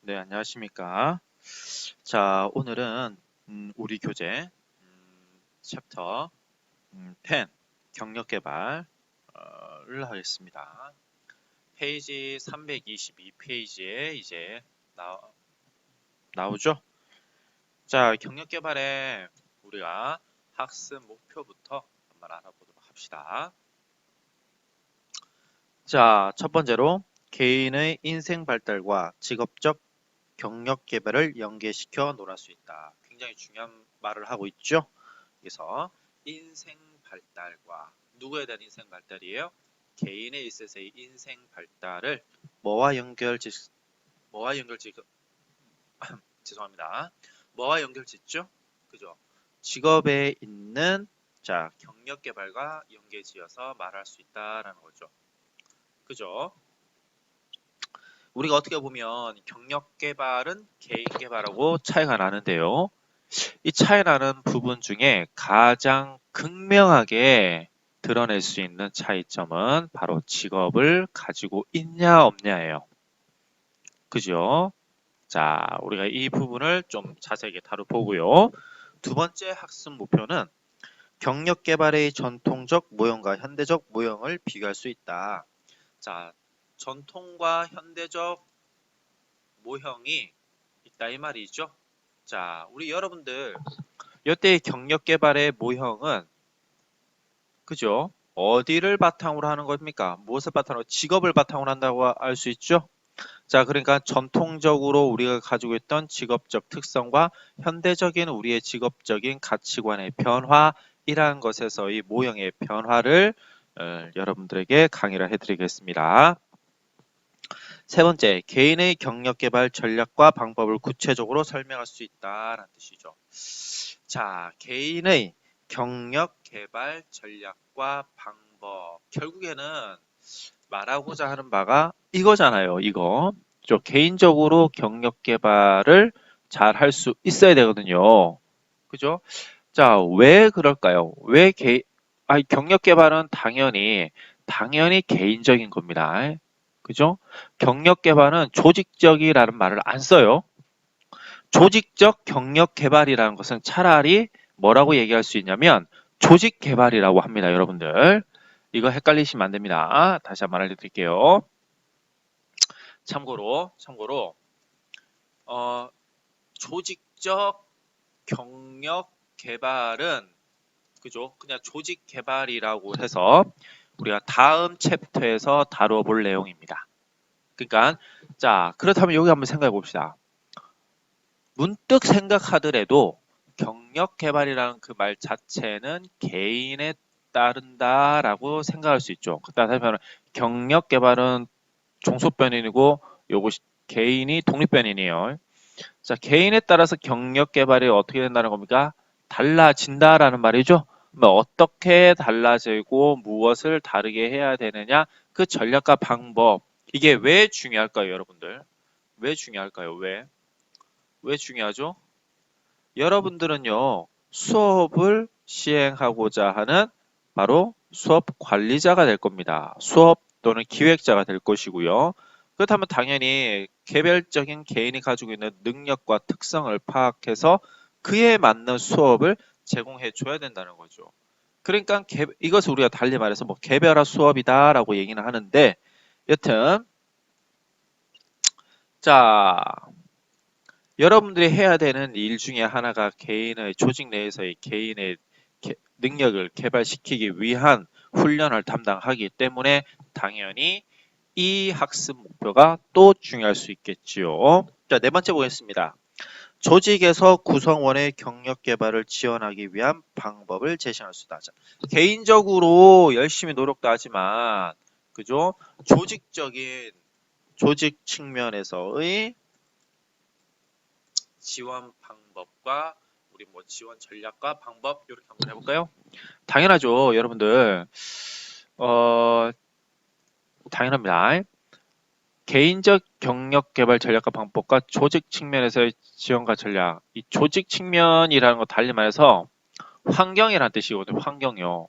네, 안녕하십니까. 자, 오늘은 우리 교재 챕터 10 경력 개발을 하겠습니다. 페이지 322페이지에 이제 나오죠. 자, 경력 개발에 우리가 학습 목표부터 한번 알아보도록 합시다. 자, 첫 번째로 개인의 인생 발달과 직업적 경력 개발을 연계시켜 논할 수 있다. 굉장히 중요한 말을 하고 있죠. 그래서 인생 발달과 누구에 대한 인생 발달이에요? 개인에 있어서의 인생 발달을 뭐와 죄송합니다. 뭐와 연결짓죠? 그죠? 직업에 있는 경력 개발과 연계지어서 말할 수 있다라는 거죠. 그죠? 우리가 어떻게 보면 경력 개발은 개인 개발하고 차이가 나는데요. 이 차이 나는 부분 중에 가장 극명하게 드러낼 수 있는 차이점은 바로 직업을 가지고 있냐 없냐예요. 그죠? 자, 우리가 이 부분을 좀 자세하게 다뤄보고요. 두 번째 학습 목표는 경력 개발의 전통적 모형과 현대적 모형을 비교할 수 있다. 자, 전통과 현대적 모형이 있다 이 말이죠. 자, 우리 여러분들 이때의 경력 개발의 모형은 그죠? 어디를 바탕으로 하는 겁니까? 무엇을 바탕으로? 직업을 바탕으로 한다고 알 수 있죠? 자, 그러니까 전통적으로 우리가 가지고 있던 직업적 특성과 현대적인 우리의 직업적인 가치관의 변화이라는 것에서의 모형의 변화를 여러분들에게 강의를 해드리겠습니다. 세 번째, 개인의 경력 개발 전략과 방법을 구체적으로 설명할 수 있다는 뜻이죠. 자, 개인의 경력 개발 전략과 방법. 결국에는 말하고자 하는 바가 이거잖아요. 이거. 개인적으로 경력 개발을 잘 할 수 있어야 되거든요. 그죠? 자, 왜 그럴까요? 경력 개발은 당연히 개인적인 겁니다. 그죠? 경력 개발은 조직적이라는 말을 안 써요. 조직적 경력 개발이라는 것은 차라리 뭐라고 얘기할 수 있냐면 조직 개발이라고 합니다, 여러분들. 이거 헷갈리시면 안 됩니다. 다시 한번 알려드릴게요. 참고로 조직적 경력 개발은 그죠? 그냥 조직 개발이라고 해서 우리가 다음 챕터에서 다뤄볼 내용입니다. 그러니까 자, 그렇다면 여기 한번 생각해 봅시다. 문득 생각하더라도 경력 개발이라는 그 말 자체는 개인에 따른다라고 생각할 수 있죠. 다시 말하면 경력 개발은 종속변인이고 요거 개인이 독립변인이에요. 자, 개인에 따라서 경력 개발이 어떻게 된다는 겁니까? 달라진다라는 말이죠. 어떻게 달라지고 무엇을 다르게 해야 되느냐? 그 전략과 방법. 이게 왜 중요할까요, 여러분들? 왜 중요할까요? 왜 중요하죠? 여러분들은요, 수업을 시행하고자 하는 바로 수업 관리자가 될 겁니다. 수업 또는 기획자가 될 것이고요. 그렇다면 당연히 개별적인 개인이 가지고 있는 능력과 특성을 파악해서 그에 맞는 수업을 제공해 줘야 된다는 거죠. 그러니까 이것을 우리가 달리 말해서 개별화 수업이다라고 얘기는 하는데 여튼 자, 여러분들이 해야 되는 일 중에 하나가 개인의 조직 내에서의 개인의 능력을 개발시키기 위한 훈련을 담당하기 때문에 당연히 이 학습 목표가 또 중요할 수 있겠지요. 자, 네 번째 보겠습니다. 조직에서 구성원의 경력 개발을 지원하기 위한 방법을 제시할 수 있다. 자, 개인적으로 열심히 노력도 하지만 그죠? 조직적인 조직 측면에서의 지원 방법과 우리 지원 전략과 방법 이렇게 한번 해볼까요? 당연하죠, 여러분들. 당연합니다. 개인적 경력 개발 전략과 방법과 조직 측면에서의 지원과 전략. 이 조직 측면이라는 거 달리 말해서 환경이라는 뜻이거든요. 환경요.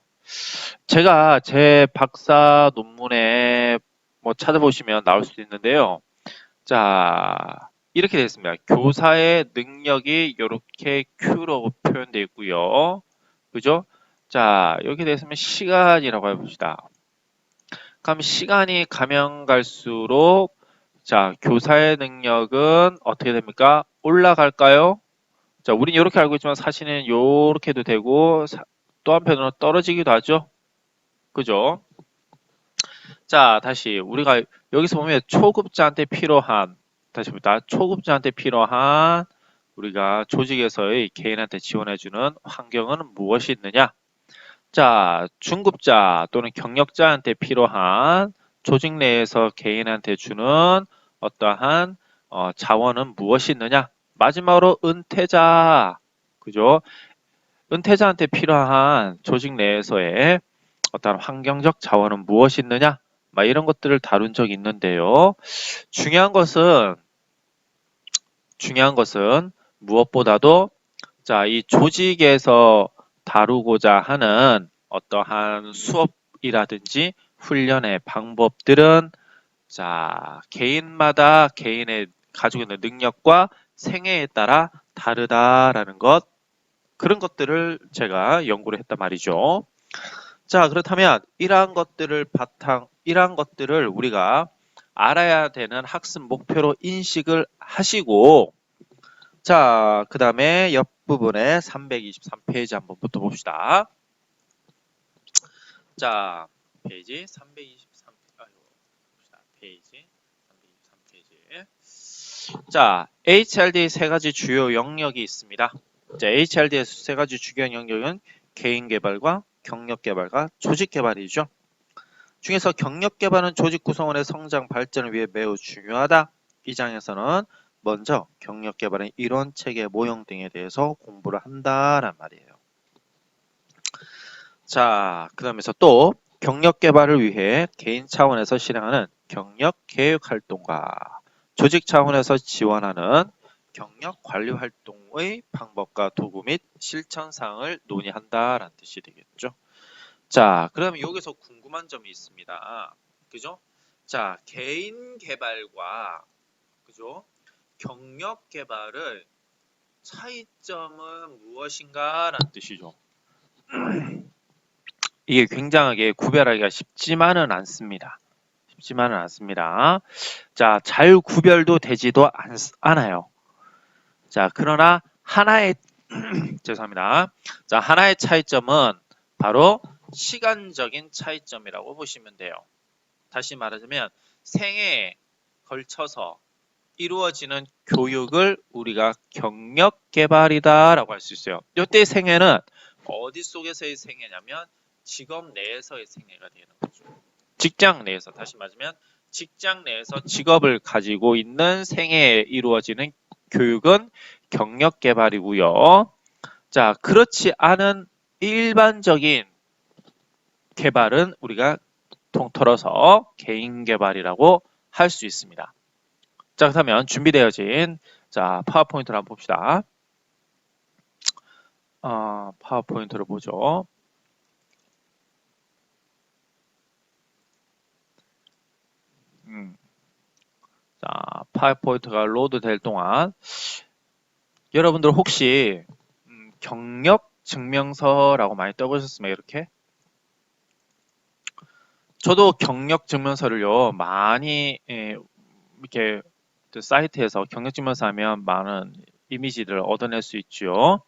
제가 제 박사 논문에 찾아보시면 나올 수도 있는데요. 자, 이렇게 되어 있습니다. 교사의 능력이 이렇게 Q로 표현되어 있고요. 그죠? 자, 이렇게 되어 있으면 시간이라고 해봅시다. 그럼 시간이 가면 갈수록 자, 교사의 능력은 어떻게 됩니까? 올라갈까요? 자, 우린 이렇게 알고 있지만 사실은 이렇게도 되고 또 한편으로 떨어지기도 하죠. 그죠? 자, 다시 우리가 여기서 보면 초급자한테 필요한 다시 봅니다. 초급자한테 필요한 우리가 조직에서의 개인한테 지원해주는 환경은 무엇이 있느냐? 자, 중급자 또는 경력자한테 필요한 조직 내에서 개인한테 주는 어떠한 자원은 무엇이 있느냐? 마지막으로 은퇴자, 그죠? 은퇴자한테 필요한 조직 내에서의 어떠한 환경적 자원은 무엇이 있느냐? 막 이런 것들을 다룬 적이 있는데요. 중요한 것은 무엇보다도 자, 이 조직에서 다루고자 하는 어떠한 수업이라든지 훈련의 방법들은 자, 개인마다 개인의 가지고 있는 능력과 생애에 따라 다르다라는 것, 그런 것들을 제가 연구를 했단 말이죠. 자, 그렇다면 이러한 것들을 우리가 알아야 되는 학습 목표로 인식을 하시고, 자, 그 다음에 옆부분에 323페이지 한번 붙어봅시다. 자, 페이지 323, 페이지 323페이지. 자, HRD의 세 가지 주요 영역이 있습니다. 자, HRD의 세 가지 주요 영역은 개인 개발과 경력 개발과 조직 개발이죠. 중에서 경력 개발은 조직 구성원의 성장 발전을 위해 매우 중요하다. 이 장에서는 먼저 경력 개발의 이론, 체계, 모형 등에 대해서 공부를 한다란 말이에요. 자, 그다음에서 또 경력 개발을 위해 개인 차원에서 실행하는 경력 계획 활동과 조직 차원에서 지원하는 경력 관리 활동의 방법과 도구 및 실천 사항을 논의한다라는 뜻이 되겠죠. 자, 그럼 여기서 궁금한 점이 있습니다. 그죠? 자, 개인 개발과 그죠? 경력 개발의 차이점은 무엇인가라는 뜻이죠. 이게 굉장하게 구별하기가 쉽지만은 않습니다. 자, 잘 구별도 되지도 않아요. 자, 그러나 하나의 죄송합니다. 자, 하나의 차이점은 바로 시간적인 차이점이라고 보시면 돼요. 다시 말하자면 생애에 걸쳐서 이루어지는 교육을 우리가 경력 개발이다라고 할 수 있어요. 이때 생애는 어디 속에서의 생애냐면 직업 내에서의 생애가 되는 거죠. 직장 내에서 다시 말하자면 직장 내에서 직업을 가지고 있는 생애에 이루어지는 교육은 경력 개발이고요. 자, 그렇지 않은 일반적인 개발은 우리가 통틀어서 개인 개발이라고 할 수 있습니다. 자, 그렇다면 준비되어진 자, 파워포인트를 한번 봅시다. 파워포인트를 보죠. 자, 파워포인트가 로드 될 동안 여러분들 혹시 경력 증명서라고 많이 떠보셨습니까? 이렇게? 저도 경력 증명서를요 많이 이렇게 사이트에서 경력 증명서 하면 많은 이미지들을 얻어낼 수 있죠.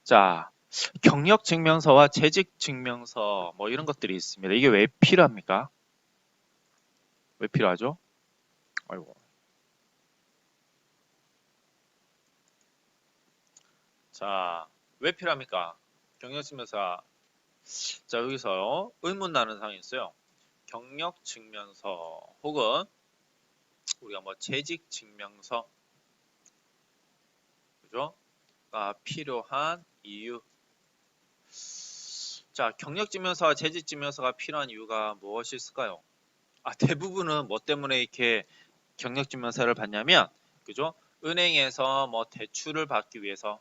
자, 경력 증명서와 재직 증명서 뭐 이런 것들이 있습니다. 이게 왜 필요합니까? 왜 필요하죠? 아이고. 자, 왜 필요합니까? 경력 증명서. 자, 여기서 의문 나는 사항이 있어요. 경력 증명서 혹은 우리가 뭐 재직 증명서, 그죠? 가 필요한 이유. 자, 경력 증명서와 재직 증명서가 필요한 이유가 무엇이 있을까요? 대부분은 뭐 때문에 이렇게 경력 증명서를 받냐면, 그죠? 은행에서 뭐 대출을 받기 위해서.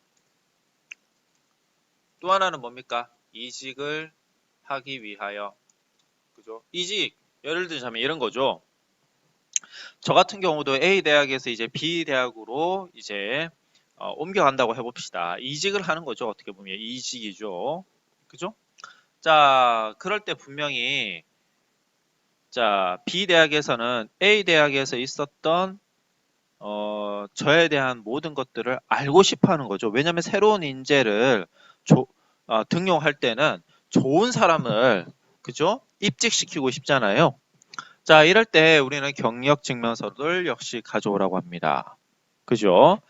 또 하나는 뭡니까? 이직을 하기 위하여. 그죠? 이직, 예를 들자면 이런 거죠. 저 같은 경우도 A 대학에서 이제 B 대학으로 이제 옮겨간다고 해봅시다. 이직을 하는 거죠. 어떻게 보면 이직이죠. 그죠? 자, 그럴 때 분명히 자, B 대학에서는 A 대학에서 있었던 저에 대한 모든 것들을 알고 싶어 하는 거죠. 왜냐하면 새로운 인재를 등용할 때는 좋은 사람을 그죠? 입직시키고 싶잖아요. 자, 이럴 때 우리는 경력 증명서를 역시 가져오라고 합니다. 그죠?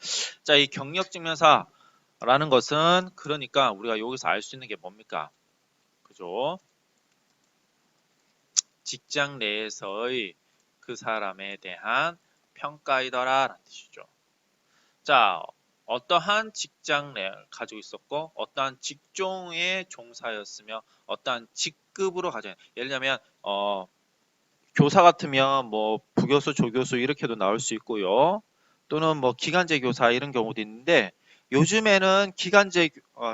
자, 이 경력 증명서라는 것은 그러니까 우리가 여기서 알 수 있는 게 뭡니까? 그죠? 직장 내에서의 그 사람에 대한 평가이더라 라는 뜻이죠. 자, 어떠한 직장을 가지고 있었고 어떠한 직종에 종사였으며 어떠한 직급으로 가져 예를 들면 교사 같으면 뭐 부교수, 조교수 이렇게도 나올 수 있고요. 또는 뭐 기간제 교사 이런 경우도 있는데 요즘에는 기간제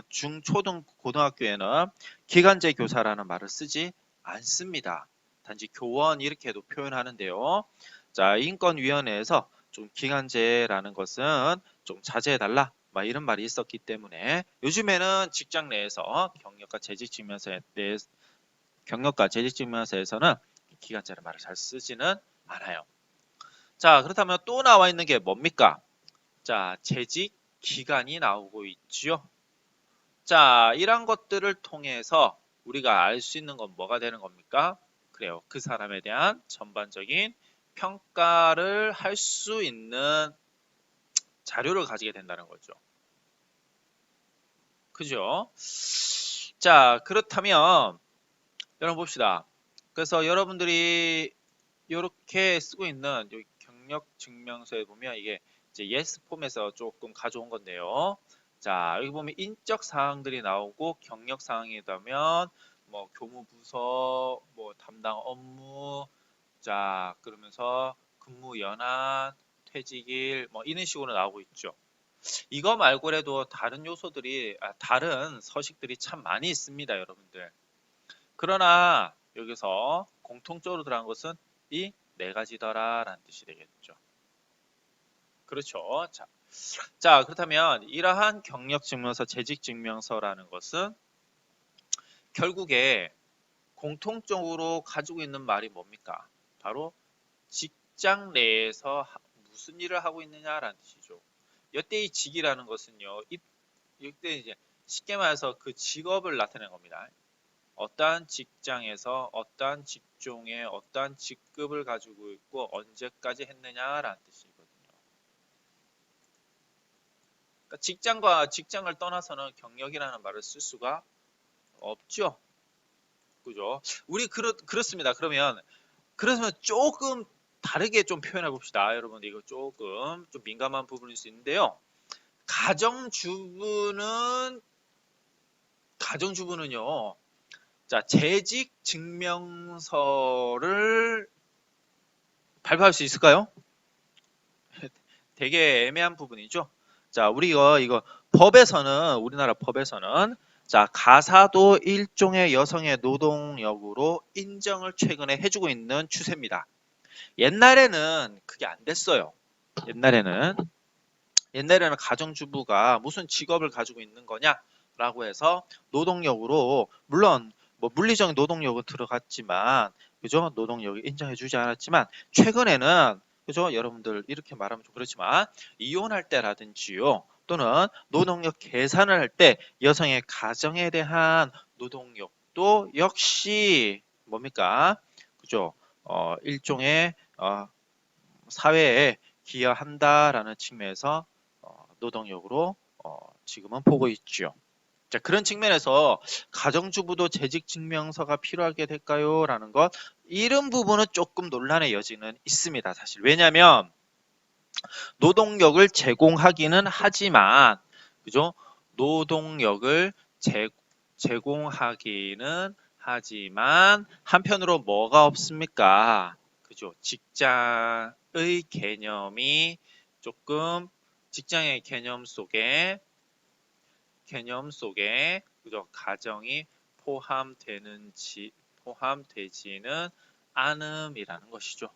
중, 초, 등, 고등학교에는 기간제 교사라는 말을 쓰지 않습니다. 단지 교원 이렇게도 표현하는데요. 자, 인권위원회에서 좀 기간제라는 것은 좀 자제해달라 막 이런 말이 있었기 때문에 요즘에는 직장 내에서 경력과 재직증명서에서는 기간제라는 말을 잘 쓰지는 않아요. 자, 그렇다면 또 나와 있는 게 뭡니까? 자, 재직 기간이 나오고 있지요. 자, 이런 것들을 통해서 우리가 알 수 있는 건 뭐가 되는 겁니까? 그래요. 그 사람에 대한 전반적인 평가를 할 수 있는 자료를 가지게 된다는 거죠. 그죠? 자, 그렇다면 여러분 봅시다. 그래서 여러분들이 이렇게 쓰고 있는 여기 경력 증명서에 보면 이게 이제 yes 폼에서 조금 가져온 건데요. 자, 여기 보면 인적 사항들이 나오고 경력 사항이 있다면 뭐 교무 부서, 뭐 담당 업무, 자, 그러면서 근무 연한, 퇴직일 뭐 이런 식으로 나오고 있죠. 이거 말고라도 다른 요소들이 다른 서식들이 참 많이 있습니다, 여러분들. 그러나 여기서 공통적으로 들어간 것은 이 네 가지더라라는 뜻이 되겠죠. 그렇죠. 자, 그렇다면 이러한 경력증명서, 재직증명서라는 것은 결국에 공통적으로 가지고 있는 말이 뭡니까? 바로 직장 내에서 무슨 일을 하고 있느냐라는 뜻이죠. 이때 이 직이라는 것은요, 이때 이제 쉽게 말해서 그 직업을 나타내는 겁니다. 어떠한 직장에서 어떠한 직종에 어떠한 직급을 가지고 있고 언제까지 했느냐라는 뜻이거든요. 그러니까 직장과 직장을 떠나서는 경력이라는 말을 쓸 수가 없죠. 그죠? 우리 그렇습니다. 그러면 조금 다르게 좀 표현해 봅시다. 여러분 이거 조금 좀 민감한 부분일 수 있는데요. 가정주부는요. 자, 재직 증명서를 발표할 수 있을까요? 되게 애매한 부분이죠. 자, 우리 이거 우리나라 법에서는 자, 가사도 일종의 여성의 노동력으로 인정을 최근에 해주고 있는 추세입니다. 옛날에는 그게 안 됐어요. 옛날에는 가정주부가 무슨 직업을 가지고 있는 거냐라고 해서 노동력으로 물론 뭐 물리적인 노동력은 들어갔지만 그죠? 노동력이 인정해주지 않았지만 최근에는 그죠? 여러분들 이렇게 말하면 좀 그렇지만 이혼할 때라든지요 또는 노동력 계산을 할 때 여성의 가정에 대한 노동력도 역시 뭡니까? 그죠? 일종의 사회에 기여한다라는 측면에서 노동력으로 지금은 보고 있죠. 자, 그런 측면에서 가정주부도 재직증명서가 필요하게 될까요? 라는 것 이런 부분은 조금 논란의 여지는 있습니다. 사실 왜냐하면 노동력을 제공하기는 하지만 그죠? 노동력을 제공하기는 하지만 한편으로 뭐가 없습니까? 그죠? 직장의 개념이 조금 직장의 개념 속에 그죠? 가정이 포함되지는 않음이라는 것이죠.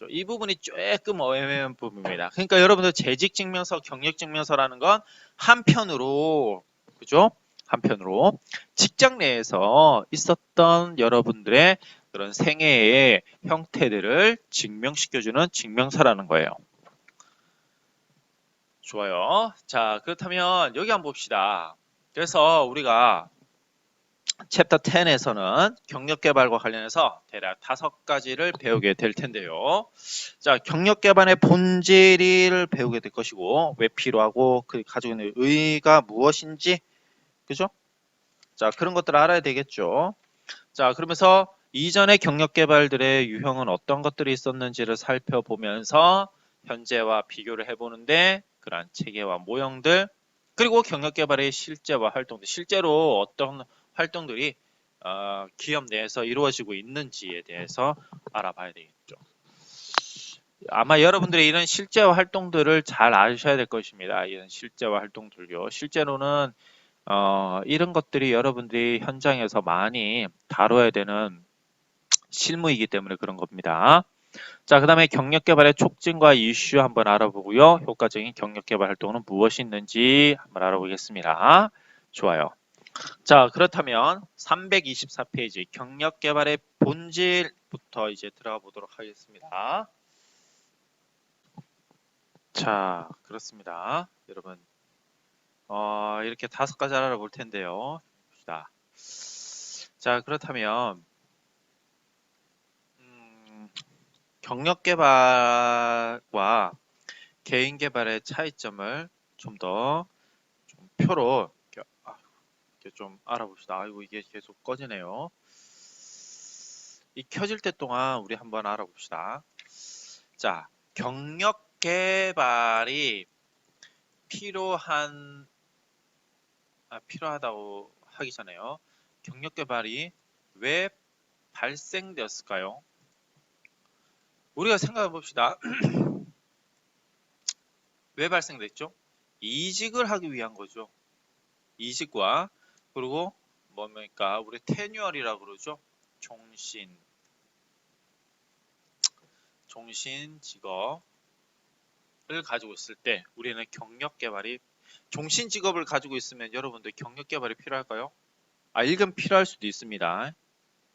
이 부분이 조금 애매한 부분입니다. 그러니까 여러분들 재직증명서, 경력증명서라는 건 한편으로, 그죠? 한편으로 직장 내에서 있었던 여러분들의 그런 생애의 형태들을 증명시켜주는 증명서라는 거예요. 좋아요. 자, 그렇다면 여기 한번 봅시다. 그래서 우리가 챕터 10에서는 경력개발과 관련해서 대략 5가지를 배우게 될 텐데요. 자, 경력개발의 본질을 배우게 될 것이고, 왜 필요하고, 그 가지고 있는 의의가 무엇인지, 그죠? 자, 그런 것들을 알아야 되겠죠. 자, 그러면서 이전의 경력개발들의 유형은 어떤 것들이 있었는지를 살펴보면서 현재와 비교를 해보는데, 그러한 체계와 모형들, 그리고 경력개발의 실제와 활동들, 실제로 어떤 활동들이 기업 내에서 이루어지고 있는지에 대해서 알아봐야 되겠죠. 아마 여러분들이 이런 실제와 활동들을 잘 아셔야 될 것입니다. 이런 실제와 활동들요. 실제로는 이런 것들이 여러분들이 현장에서 많이 다뤄야 되는 실무이기 때문에 그런 겁니다. 자, 그 다음에 경력개발의 촉진과 이슈 한번 알아보고요. 효과적인 경력개발 활동은 무엇이 있는지 한번 알아보겠습니다. 좋아요. 자, 그렇다면 324페이지 경력개발의 본질부터 이제 들어가 보도록 하겠습니다. 자, 그렇습니다. 여러분, 이렇게 5가지 알아볼 텐데요. 봅시다. 자, 그렇다면 경력개발과 개인개발의 차이점을 좀 더 표로 이렇게 좀 알아봅시다. 아이고, 이게 계속 꺼지네요. 이 켜질 때 동안 우리 한번 알아봅시다. 자, 경력개발이 필요하다고 하기 전에요. 경력개발이 왜 발생되었을까요? 우리가 생각해 봅시다. 왜 발생됐죠? 이직을 하기 위한 거죠. 이직과 그리고 뭡니까? 우리 테뉴얼이라고 그러죠. 종신 직업을 가지고 있을 때 우리는 경력개발이 종신 직업을 가지고 있으면 여러분들 경력개발이 필요할까요? 일금 필요할 수도 있습니다.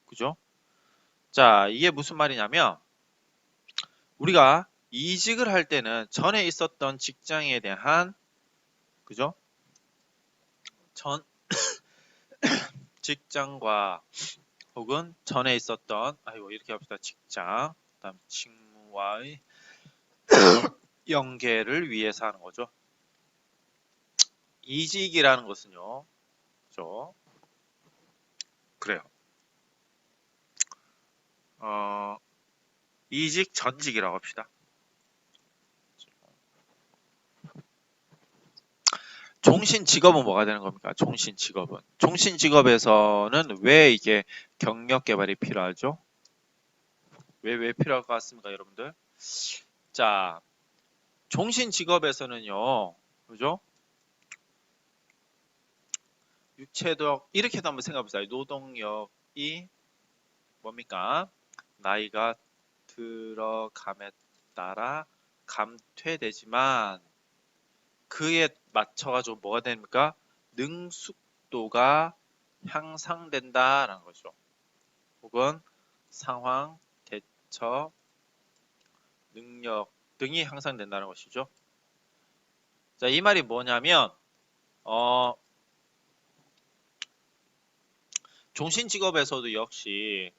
그죠? 자, 이게 무슨 말이냐면 우리가 이직을 할 때는 전에 있었던 직장에 대한 그죠? 전 직장과 혹은 전에 있었던 이렇게 합시다. 직장 그다음 직무와의 연계를 위해서 하는 거죠. 이직이라는 것은요. 그죠? 그래요. 이직 전직이라고 합시다. 종신 직업은 뭐가 되는 겁니까? 종신 직업은. 종신 직업에서는 왜 이게 경력 개발이 필요하죠? 왜 필요할 것 같습니까, 여러분들? 자, 종신 직업에서는요. 그죠? 육체적 이렇게도 한번 생각해 보세요. 노동력이 뭡니까? 나이가 들어감에 따라 감퇴되지만 그에 맞춰가지고 뭐가 됩니까? 능숙도가 향상된다라는 거죠. 혹은 상황, 대처, 능력 등이 향상된다는 것이죠. 자, 이 말이 뭐냐면 종신 직업에서도 역시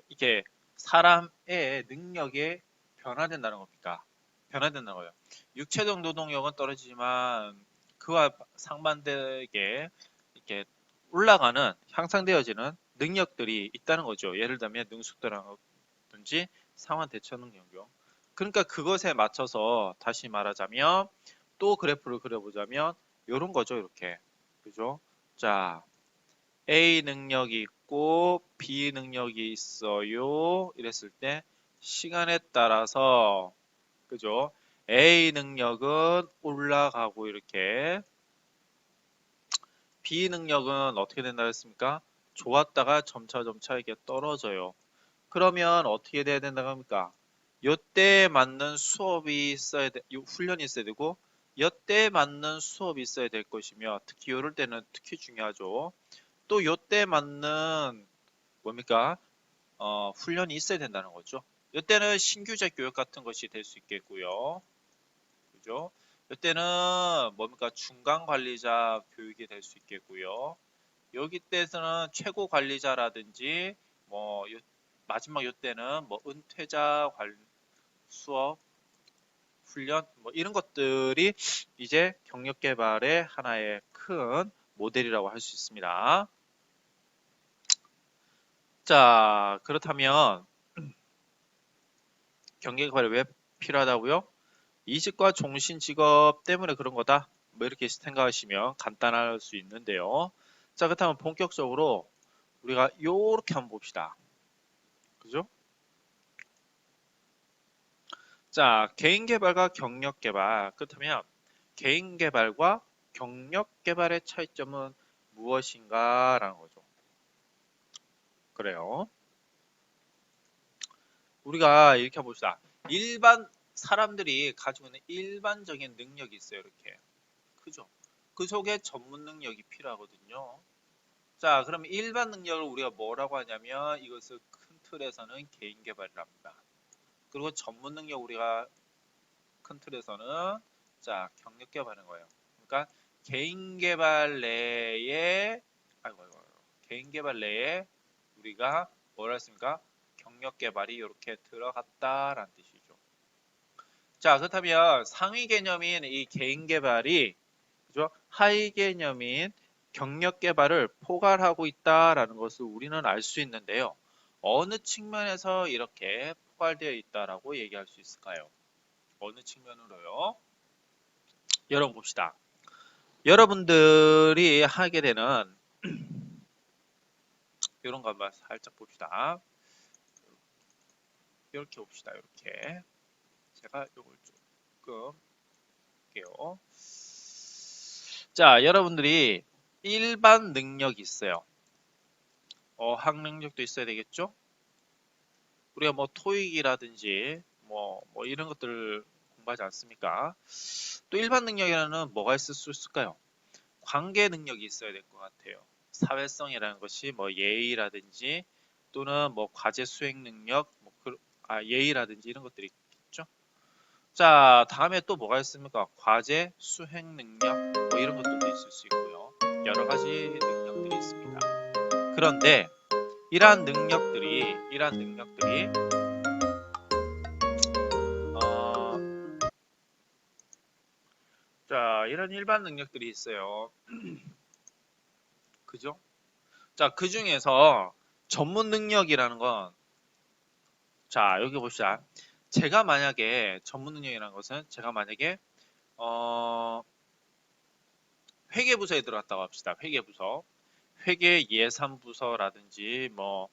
이게 사람의 능력이 변화된다는 겁니까? 변화된다는 거예요. 육체적 노동력은 떨어지지만 그와 상반되게 이렇게 올라가는 향상되어지는 능력들이 있다는 거죠. 예를 들면 능숙도라든지 상황 대처 능력이요. 그러니까 그것에 맞춰서 다시 말하자면 또 그래프를 그려보자면 이런 거죠. 이렇게 그죠? 자, A 능력이 있고 B 능력이 있어요. 이랬을 때 시간에 따라서 그죠? A 능력은 올라가고 이렇게 B 능력은 어떻게 된다 했습니까? 좋았다가 점차 이게 떨어져요. 그러면 어떻게 돼야 된다고 합니까? 요때에 맞는 수업이 있어야 돼, 훈련이 있어야 되고 요때에 맞는 수업이 있어야 될 것이며 특히 요럴 때는 특히 중요하죠. 또 요때에 맞는 뭡니까? 훈련이 있어야 된다는 거죠. 요때는 신규적 교육 같은 것이 될 수 있겠고요. 그죠? 이때는 뭡니까? 중간 관리자 교육이 될 수 있겠고요. 여기 때에서는 최고 관리자라든지 마지막 요때는 뭐 은퇴자 수업 훈련 뭐 이런 것들이 이제 경력 개발의 하나의 큰 모델이라고 할 수 있습니다. 자, 그렇다면 경력 개발이 왜 필요하다고요? 이직과 종신 직업 때문에 그런 거다. 뭐 이렇게 생각하시면 간단할 수 있는데요. 자, 그렇다면 본격적으로 우리가 요렇게 한번 봅시다. 그죠? 자, 개인 개발과 경력 개발. 그렇다면 개인 개발과 경력 개발의 차이점은 무엇인가? 라는 거죠. 그래요. 우리가 이렇게 봅시다. 일반 사람들이 가지고 있는 일반적인 능력이 있어요. 이렇게. 그죠? 그 속에 전문 능력이 필요하거든요. 자, 그럼 일반 능력을 우리가 뭐라고 하냐면 이것을 큰 틀에서는 개인 개발이랍니다. 그리고 전문 능력 우리가 큰 틀에서는 자, 경력 개발인 거예요. 그러니까 개인 개발 내에 개인 개발 내에 우리가 뭐라 했습니까? 경력 개발이 이렇게 들어갔다라는 뜻이죠. 자, 그렇다면 상위 개념인 이 개인 개발이 그죠? 하위 개념인 경력 개발을 포괄하고 있다라는 것을 우리는 알 수 있는데요. 어느 측면에서 이렇게 포괄되어 있다라고 얘기할 수 있을까요? 어느 측면으로요? 여러분 봅시다. 여러분들이 하게 되는 이런 거 한번 살짝 봅시다. 이렇게 봅시다. 이렇게 제가 이걸 조금 볼게요. 자, 여러분들이 일반 능력이 있어요. 어학 능력도 있어야 되겠죠? 우리가 뭐 토익이라든지 뭐 이런 것들을 공부하지 않습니까? 또 일반 능력이라는 뭐가 있을 수 있을까요? 관계 능력이 있어야 될 것 같아요. 사회성이라는 것이 뭐 예의라든지 또는 뭐 과제 수행 능력, 예의라든지 이런 것들이 있겠죠. 자, 다음에 또 뭐가 있습니까? 과제 수행 능력 뭐 이런 것들도 있을 수 있고요. 여러 가지 능력들이 있습니다. 그런데 이러한 능력들이 어, 자, 이런 일반 능력들이 있어요. 그죠? 자, 그 중에서 전문 능력이라는 건, 자, 여기 봅시다. 제가 만약에 전문 능력이라는 것은 제가 만약에 회계부서에 들어갔다고 합시다. 회계부서. 회계 예산부서라든지 뭐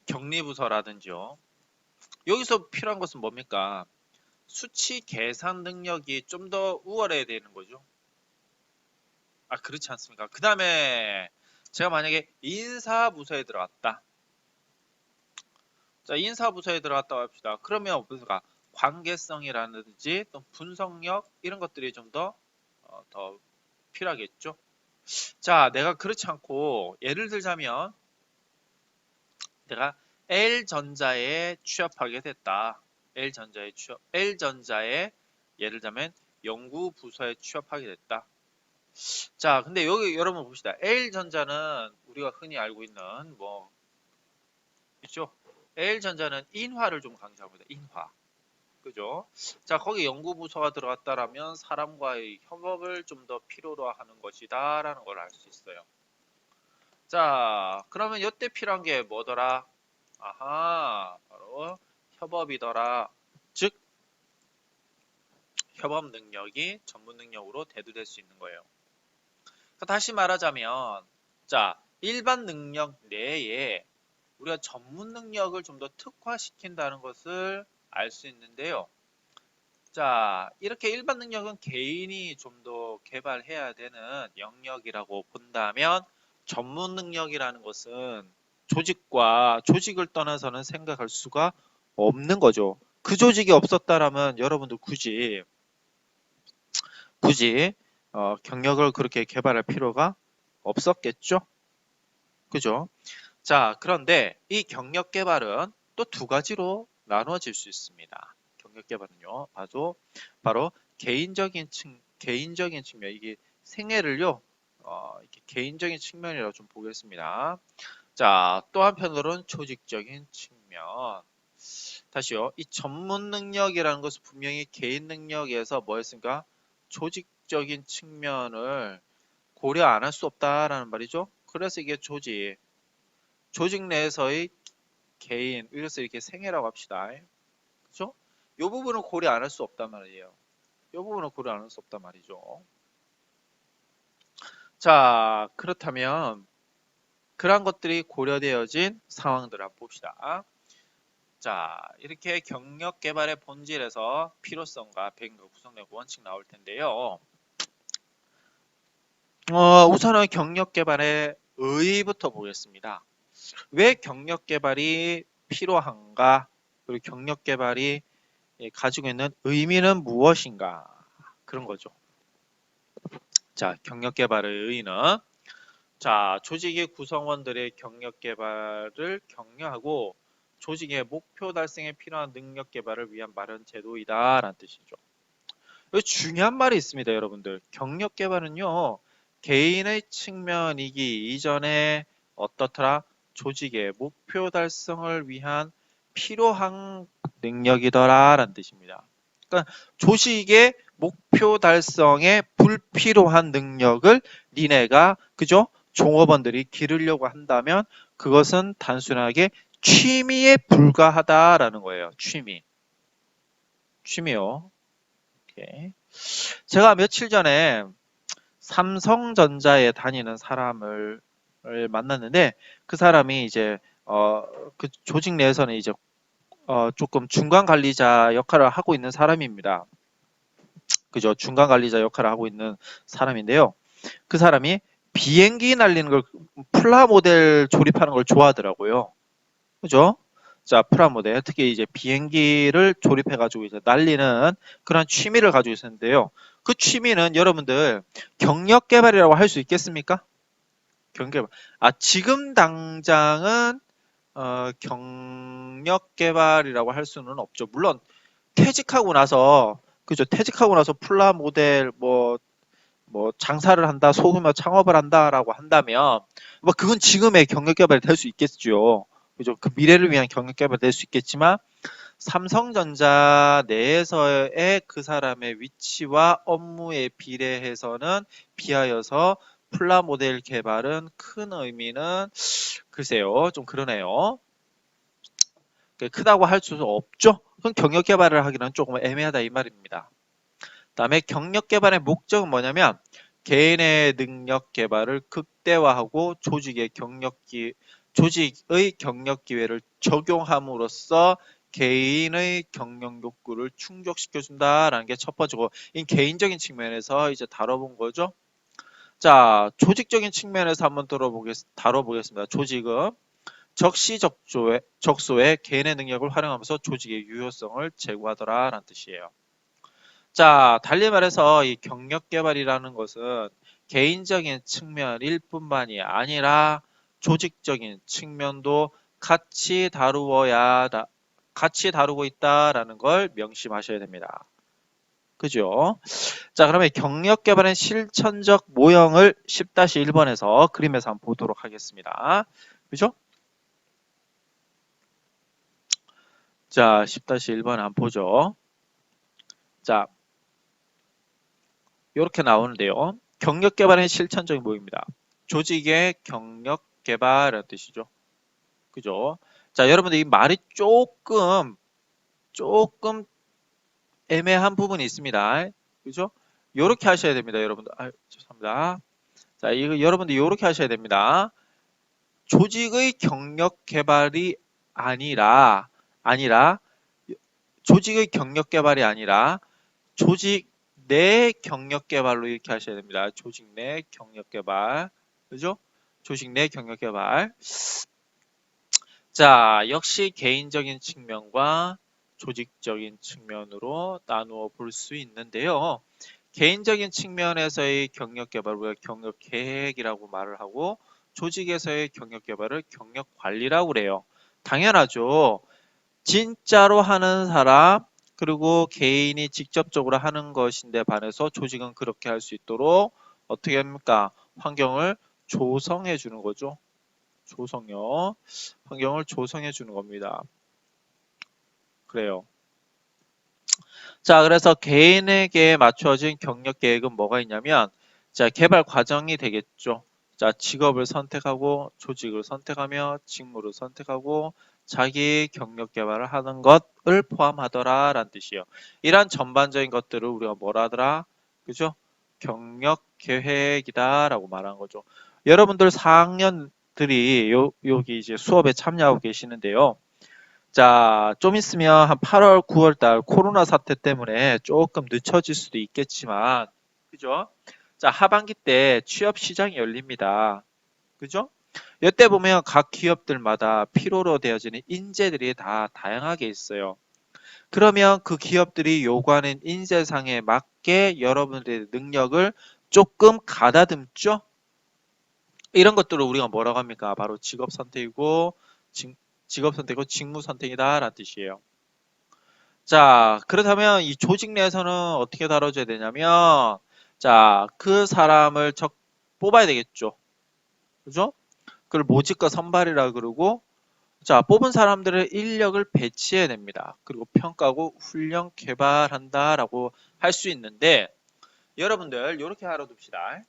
격리부서라든지요. 여기서 필요한 것은 뭡니까? 수치 계산 능력이 좀 더 우월해야 되는 거죠. 아, 그렇지 않습니까? 그 다음에 제가 만약에 인사부서에 들어갔다. 자, 인사부서에 들어갔다고 합시다. 그러면 무슨가 관계성이라든지 또 분석력 이런 것들이 좀 더 필요하겠죠. 자, 내가 그렇지 않고 예를 들자면 내가 L전자에 취업하게 됐다. L전자에 예를 들자면 연구부서에 취업하게 됐다. 자, 근데 여기 여러분 봅시다. L전자는 우리가 흔히 알고 있는 있죠? L전자는 인화를 좀 강조합니다. 인화. 그죠? 자, 거기 연구부서가 들어갔다라면 사람과의 협업을 좀 더 필요로 하는 것이다라는 걸 알 수 있어요. 자, 그러면 이때 필요한 게 뭐더라? 아하, 바로 협업이더라. 즉, 협업 능력이 전문 능력으로 대두될 수 있는 거예요. 다시 말하자면, 자, 일반 능력 내에 우리가 전문 능력을 좀 더 특화시킨다는 것을 알 수 있는데요. 자, 이렇게 일반 능력은 개인이 좀 더 개발해야 되는 영역이라고 본다면 전문 능력이라는 것은 조직을 떠나서는 생각할 수가 없는 거죠. 그 조직이 없었다라면 여러분들 굳이 경력을 그렇게 개발할 필요가 없었겠죠? 그죠? 자, 그런데 이 경력 개발은 또 두 가지로 나누어질 수 있습니다. 경력 개발은요, 바로 개인적인 측면, 이게 생애를요, 이렇게 개인적인 측면이라고 좀 보겠습니다. 자, 또 한편으로는 조직적인 측면. 다시요, 이 전문 능력이라는 것은 분명히 개인 능력에서 뭐였습니까? 조직적인 측면을 고려 안 할 수 없다라는 말이죠. 그래서 이게 조직 내에서의 개인, 이래서 이렇게 생애라고 합시다. 그죠? 이 부분은 고려 안 할 수 없단 말이에요. 이 부분은 고려 안 할 수 없단 말이죠. 자, 그렇다면 그러한 것들이 고려되어진 상황들을 한번 봅시다. 자, 이렇게 경력 개발의 본질에서 필요성과 배경과 구성되고 원칙 나올 텐데요. 우선은 경력 개발의 의의부터 보겠습니다. 왜 경력 개발이 필요한가? 그리고 경력 개발이 가지고 있는 의미는 무엇인가? 그런 거죠. 자, 경력 개발의 의의는 자, 조직의 구성원들의 경력 개발을 격려하고 조직의 목표 달성에 필요한 능력 개발을 위한 마련 제도이다라는 뜻이죠. 여기 중요한 말이 있습니다, 여러분들. 경력 개발은요, 개인의 측면이기 이전에 어떻더라? 조직의 목표 달성을 위한 필요한 능력이더라라는 뜻입니다. 그러니까 조직의 목표 달성에 불필요한 능력을 니네가 그죠? 종업원들이 기르려고 한다면 그것은 단순하게 취미에 불과하다라는 거예요. 취미요. 오케이. 제가 며칠 전에 삼성전자에 다니는 사람을 만났는데 그 사람이 이제 그 조직 내에서는 이제 조금 중간 관리자 역할을 하고 있는 사람입니다. 그죠? 중간 관리자 역할을 하고 있는 사람인데요. 그 사람이 비행기 날리는 걸 플라모델 조립하는 걸 좋아하더라고요. 그죠? 자, 프라모델 특히 이제 비행기를 조립해 가지고 이제 날리는 그런 취미를 가지고 있었는데요. 그 취미는 여러분들 경력 개발이라고 할 수 있겠습니까? 경력 개발. 지금 당장은 경력 개발이라고 할 수는 없죠. 물론 퇴직하고 나서 그죠? 퇴직하고 나서 플라모델 뭐 장사를 한다, 소규모 창업을 한다라고 한다면 뭐 그건 지금의 경력 개발이 될 수 있겠죠. 그죠? 그 미래를 위한 경력 개발이 될 수 있겠지만 삼성전자 내에서의 그 사람의 위치와 업무에 비례해서는 비하여서 플라모델 개발은 큰 의미는 글쎄요, 좀 그러네요. 크다고 할 수 없죠. 그럼 경력 개발을 하기는 조금 애매하다 이 말입니다. 그다음에 경력 개발의 목적은 뭐냐면 개인의 능력 개발을 극대화하고 조직의 경력 기회를 적용함으로써 개인의 경력 욕구를 충족시켜 준다라는 게 첫 번째고 이 개인적인 측면에서 이제 다뤄본 거죠. 자, 조직적인 측면에서 한번 다뤄보겠습니다. 조직은 적소에 개인의 능력을 활용하면서 조직의 유효성을 제고하더라라는 뜻이에요. 자, 달리 말해서 이 경력 개발이라는 것은 개인적인 측면일 뿐만이 아니라 조직적인 측면도 같이 다루고 있다라는 걸 명심하셔야 됩니다. 그죠? 자, 그러면 경력 개발의 실천적 모형을 10-1번에서 그림에서 한번 보도록 하겠습니다. 그죠? 자, 10-1번 한번 보죠. 자, 이렇게 나오는데요. 경력 개발의 실천적인 모형입니다. 조직의 경력 개발이라는 뜻이죠. 그죠? 자, 여러분들 이 말이 조금 애매한 부분이 있습니다. 그죠? 요렇게 하셔야 됩니다, 여러분들. 죄송합니다. 자, 이거 여러분들 요렇게 하셔야 됩니다. 조직의 경력 개발이 아니라 조직의 경력 개발이 아니라 조직 내 경력 개발로 이렇게 하셔야 됩니다. 조직 내 경력 개발. 그죠? 조직 내 경력 개발. 자, 역시 개인적인 측면과 조직적인 측면으로 나누어 볼 수 있는데요. 개인적인 측면에서의 경력 개발을 우리가 경력 계획이라고 말을 하고, 조직에서의 경력 개발을 경력 관리라고 그래요. 당연하죠. 진짜로 하는 사람, 그리고 개인이 직접적으로 하는 것인데 반해서 조직은 그렇게 할 수 있도록 어떻게 합니까? 환경을 조성해 주는 거죠. 조성요. 환경을 조성해 주는 겁니다. 그래요. 자, 그래서 개인에게 맞춰진 경력 계획은 뭐가 있냐면, 자, 개발 과정이 되겠죠. 자, 직업을 선택하고, 조직을 선택하며, 직무를 선택하고, 자기 경력 개발을 하는 것을 포함하더라 라는 뜻이에요. 이러한 전반적인 것들을 우리가 뭐라 하더라? 그죠? 경력 계획이다 라고 말하는 거죠. 여러분들 4학년들이 여기 이제 수업에 참여하고 계시는데요. 자, 좀 있으면 한 8월, 9월 달 코로나 사태 때문에 조금 늦춰질 수도 있겠지만, 그죠? 자, 하반기 때 취업 시장이 열립니다. 그죠? 이때 보면 각 기업들마다 필요로 되어지는 인재들이 다 다양하게 있어요. 그러면 그 기업들이 요구하는 인재상에 맞게 여러분들의 능력을 조금 가다듬죠? 이런 것들을 우리가 뭐라고 합니까? 바로 직업 선택이고, 직업 선택이고 직무 선택이다 라는 뜻이에요. 자, 그렇다면 이 조직 내에서는 어떻게 다뤄줘야 되냐면, 자, 그 사람을 뽑아야 되겠죠. 그죠? 그걸 모집과 선발이라 그러고, 자, 뽑은 사람들의 인력을 배치해야 됩니다. 그리고 평가하고 훈련 개발한다라고 할 수 있는데, 여러분들, 이렇게 알아둡시다.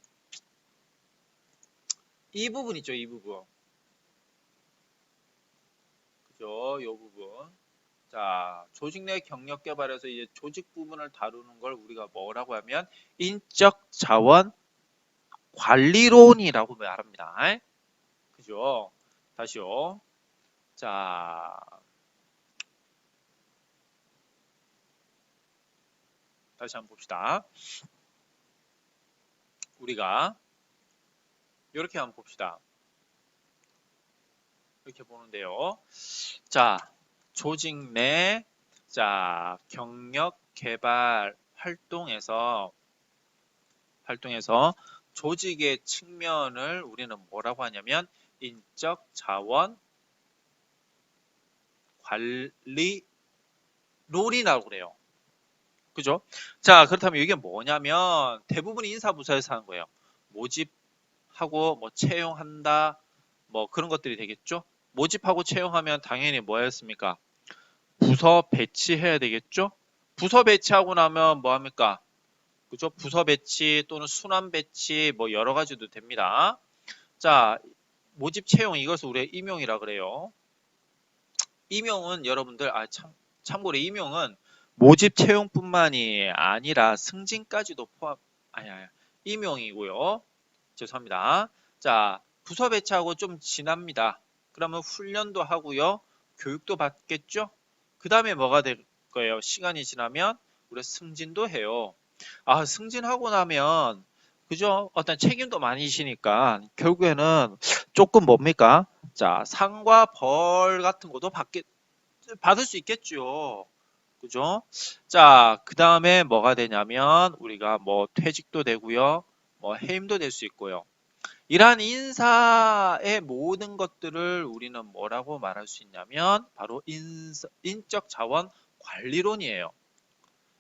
이 부분 있죠, 이 부분. 그죠? 이 부분. 자, 조직 내 경력 개발에서 이제 조직 부분을 다루는 걸 우리가 뭐라고 하면 인적 자원 관리론이라고 말합니다. 그죠? 다시요. 자, 다시 한번 봅시다. 우리가 이렇게 한번 봅시다. 이렇게 보는데요. 자, 조직 내 자, 경력 개발 활동에서 조직의 측면을 우리는 뭐라고 하냐면 인적 자원 관리 롤이라고 그래요. 그죠? 자, 그렇다면 이게 뭐냐면 대부분이 인사부서에서 하는 거예요. 모집하고 뭐 채용한다 뭐 그런 것들이 되겠죠? 모집하고 채용하면 당연히 뭐였습니까? 부서 배치해야 되겠죠? 부서 배치하고 나면 뭐 합니까? 그죠? 부서 배치 또는 순환 배치 뭐 여러 가지도 됩니다. 자, 모집 채용 이것을 우리가 임용이라 그래요. 임용은 여러분들 참고로 임용은 모집 채용뿐만이 아니라 승진까지도 아니 임용이고요. 죄송합니다. 자, 부서 배치하고 좀 지납니다. 그러면 훈련도 하고요. 교육도 받겠죠? 그 다음에 뭐가 될 거예요? 시간이 지나면 우리가 승진도 해요. 아, 승진하고 나면 그죠? 어떤 책임도 많이 지니까 결국에는 조금 뭡니까? 자, 상과 벌 같은 것도 받을 수 있겠죠. 그죠? 자, 그 다음에 뭐가 되냐면 우리가 뭐 퇴직도 되고요. 뭐 해임도 될 수 있고요. 이러한 인사의 모든 것들을 우리는 뭐라고 말할 수 있냐면 바로 인적 자원 관리론이에요.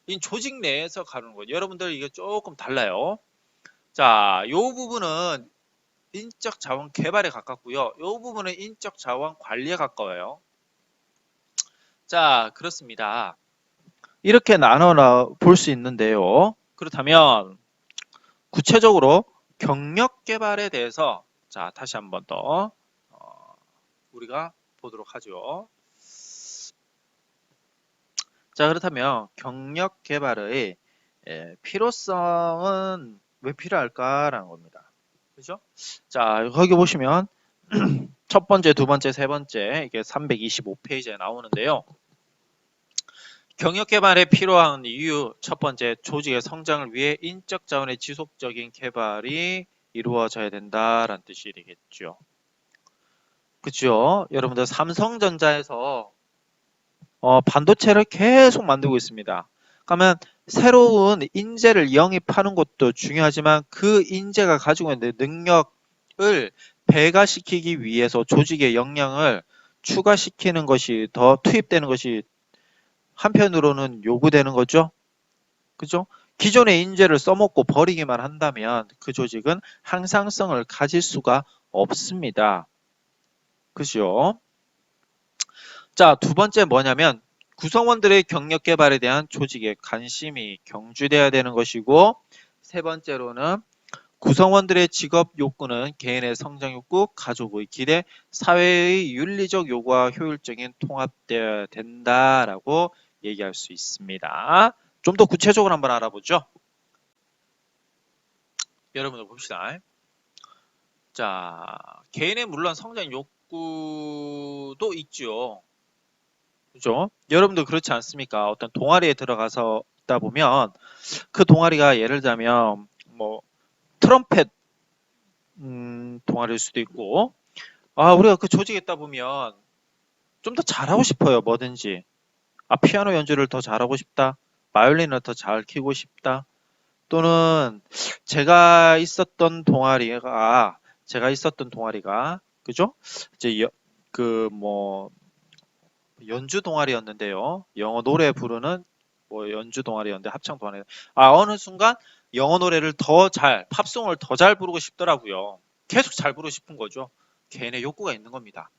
이 조직 내에서 가는 거예요. 여러분들 이게 조금 달라요. 자, 이 부분은 인적 자원 개발에 가깝고요. 이 부분은 인적 자원 관리에 가까워요. 자, 그렇습니다. 이렇게 나눠 볼 수 있는데요. 그렇다면 구체적으로 경력 개발에 대해서 자, 다시 한번 더 우리가 보도록 하죠. 자, 그렇다면 경력 개발의 필요성은 왜 필요할까라는 겁니다. 그죠? 자, 거기 보시면 첫 번째, 두 번째, 세 번째 이게 325페이지에 나오는데요. 경력 개발에 필요한 이유 첫 번째, 조직의 성장을 위해 인적 자원의 지속적인 개발이 이루어져야 된다라는 뜻이 되겠죠. 그죠? 여러분들 삼성전자에서 반도체를 계속 만들고 있습니다. 그러면 새로운 인재를 영입하는 것도 중요하지만 그 인재가 가지고 있는 능력을 배가시키기 위해서 조직의 역량을 추가시키는 것이 더 투입되는 것이 한편으로는 요구되는 거죠. 그죠? 기존의 인재를 써먹고 버리기만 한다면 그 조직은 항상성을 가질 수가 없습니다. 그죠? 자, 두 번째 뭐냐면 구성원들의 경력 개발에 대한 조직의 관심이 경주돼야 되는 것이고, 세 번째로는 구성원들의 직업 욕구는 개인의 성장 욕구, 가족의 기대, 사회의 윤리적 요구와 효율적인 통합되어야 된다라고 얘기할 수 있습니다. 좀 더 구체적으로 한번 알아보죠. 여러분들 봅시다. 자, 개인의 물론 성장 욕구도 있죠. 그죠? 여러분도 그렇지 않습니까? 어떤 동아리에 들어가서 있다 보면 그 동아리가 예를 들자면 뭐 트럼펫 동아리일 수도 있고, 우리가 그 조직에 있다 보면 좀 더 잘하고 싶어요. 뭐든지. 피아노 연주를 더 잘하고 싶다. 바이올린을 더 잘 키고 싶다. 또는 제가 있었던 동아리가 그죠? 이제 그뭐 연주 동아리였는데요. 영어 노래 부르는 뭐 연주 동아리였는데 합창 동아리. 어느 순간 영어 노래를 팝송을 더 잘 부르고 싶더라고요. 계속 잘 부르고 싶은 거죠. 개인의 욕구가 있는 겁니다.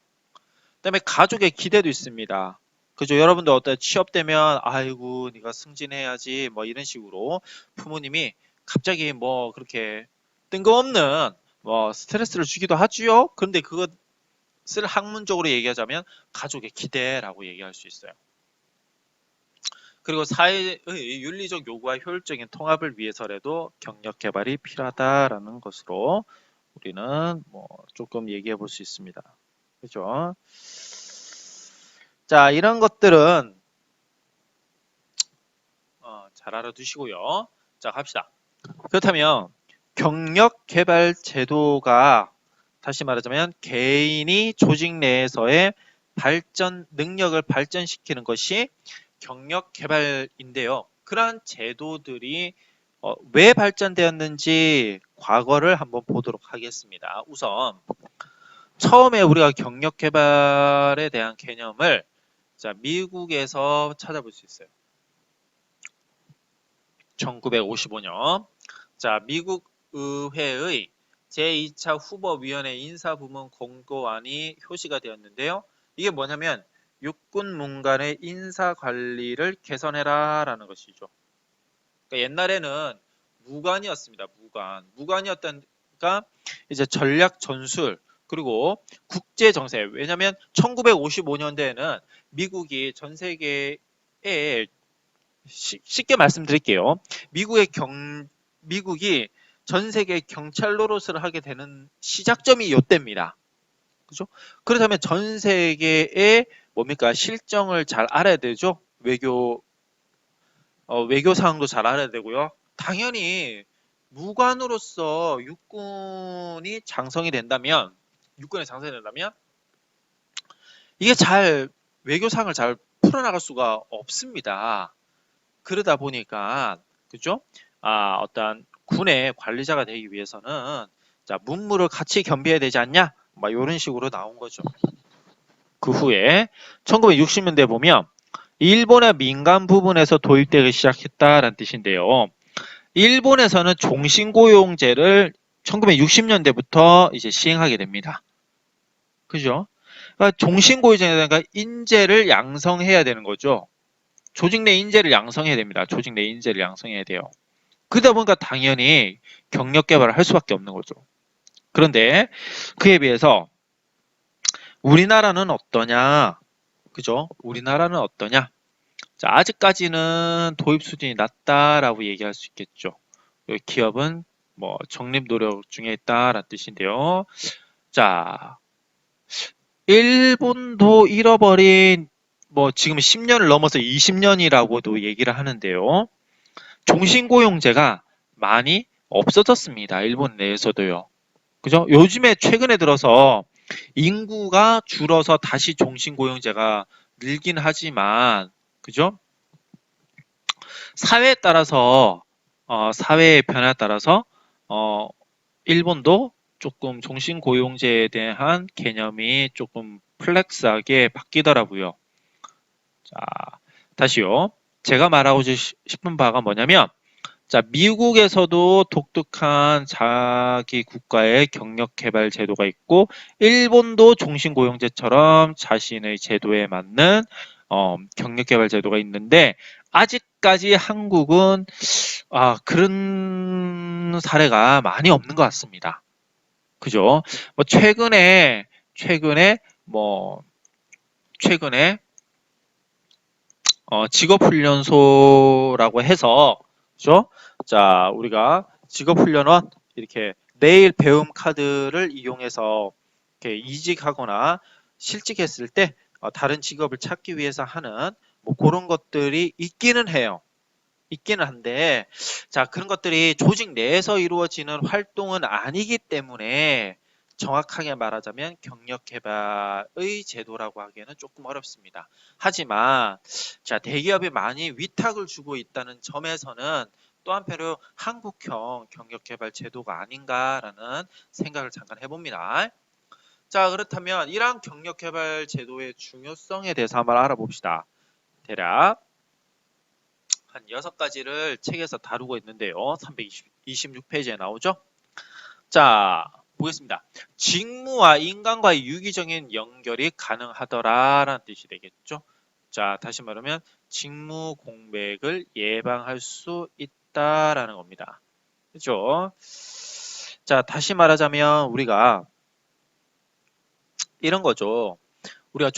그다음에 가족의 기대도 있습니다. 그죠? 여러분들 어때 취업되면 아이고 네가 승진해야지 뭐 이런 식으로 부모님이 갑자기 뭐 그렇게 뜬금없는 뭐 스트레스를 주기도 하지요. 그런데 그것을 학문적으로 얘기하자면 가족의 기대라고 얘기할 수 있어요. 그리고 사회의 윤리적 요구와 효율적인 통합을 위해서라도 경력 개발이 필요하다라는 것으로 우리는 뭐 조금 얘기해 볼 수 있습니다. 그죠? 자, 이런 것들은 잘 알아두시고요. 자, 갑시다. 그렇다면 경력 개발 제도가 다시 말하자면 개인이 조직 내에서의 능력을 발전시키는 것이 경력 개발인데요. 그러한 제도들이 왜 발전되었는지 과거를 한번 보도록 하겠습니다. 우선 처음에 우리가 경력 개발에 대한 개념을 미국에서 찾아볼 수 있어요. 1955년 미국 의회의 제2차 후보위원회 인사부문 공고안이 표시가 되었는데요. 이게 뭐냐면 육군 문관의 인사관리를 개선해라 라는 것이죠. 그러니까 옛날에는 무관이었습니다. 무관이었다니까 이제 전략 전술 그리고 국제 정세. 왜냐하면 1955년대에는 미국이 전 세계에 쉽게 말씀드릴게요. 미국이 전 세계 경찰 노릇을 하게 되는 시작점이 이때입니다. 그죠? 그렇다면 전 세계의 실정을 잘 알아야 되죠. 외교 상황도 잘 알아야 되고요. 당연히 무관으로서 육군이 장성이 된다면 이게 외교상을 잘 풀어나갈 수가 없습니다. 그러다 보니까 그죠? 어떤 군의 관리자가 되기 위해서는 문무를 같이 겸비해야 되지 않냐? 이런 식으로 나온 거죠. 그 후에 1960년대 보면 일본의 민간 부분에서 도입되기 시작했다라는 뜻인데요. 일본에서는 종신고용제를 1960년대부터 이제 시행하게 됩니다. 그죠? 그러니까 종신고용제니까 인재를 양성해야 되는 거죠. 조직 내 인재를 양성해야 됩니다. 조직 내 인재를 양성해야 돼요. 그러다 보니까 당연히 경력 개발을 할 수밖에 없는 거죠. 그런데 그에 비해서 우리나라는 어떠냐? 그죠? 우리나라는 어떠냐? 아직까지는 도입 수준이 낮다라고 얘기할 수 있겠죠. 기업은 적립 노력 중에 있다라는 뜻인데요. 자, 일본도 잃어버린 지금 10년을 넘어서 20년이라고도 얘기를 하는데요. 종신고용제가 많이 없어졌습니다. 일본 내에서도요. 그죠? 요즘에 최근에 들어서 인구가 줄어서 다시 종신고용제가 늘긴 하지만, 그죠? 사회에 따라서, 사회의 변화에 따라서, 어, 일본도 조금 종신고용제에 대한 개념이 조금 플렉스하게 바뀌더라고요. 자, 다시요. 제가 말하고 싶은 바가 뭐냐면, 자, 미국에서도 독특한 자기 국가의 경력개발 제도가 있고, 일본도 종신고용제처럼 자신의 제도에 맞는 경력개발 제도가 있는데, 아직까지 한국은 그런 사례가 많이 없는 것 같습니다. 그죠? 뭐 뭐 최근에 직업훈련소라고 해서, 그죠? 자, 우리가 직업훈련원 이렇게 내일 배움 카드를 이용해서 이렇게 이직하거나 실직했을 때 다른 직업을 찾기 위해서 하는 뭐 그런 것들이 있기는 해요. 있기는 한데, 자, 그런 것들이 조직 내에서 이루어지는 활동은 아니기 때문에 정확하게 말하자면 경력개발의 제도라고 하기에는 조금 어렵습니다. 하지만, 자, 대기업이 많이 위탁을 주고 있다는 점에서는 또 한편으로 한국형 경력개발 제도가 아닌가라는 생각을 잠깐 해봅니다. 자, 그렇다면 이러한 경력개발 제도의 중요성에 대해서 한번 알아봅시다. 대략 한 6가지를 책에서 다루고 있는데요. 326페이지에 나오죠? 자, 보겠습니다. 직무와 인간과의 유기적인 연결이 가능하더라라는 뜻이 되겠죠? 자, 다시 말하면 직무 공백을 예방할 수 있다라는 겁니다. 그죠? 자, 다시 말하자면 우리가 이런 거죠. 우리가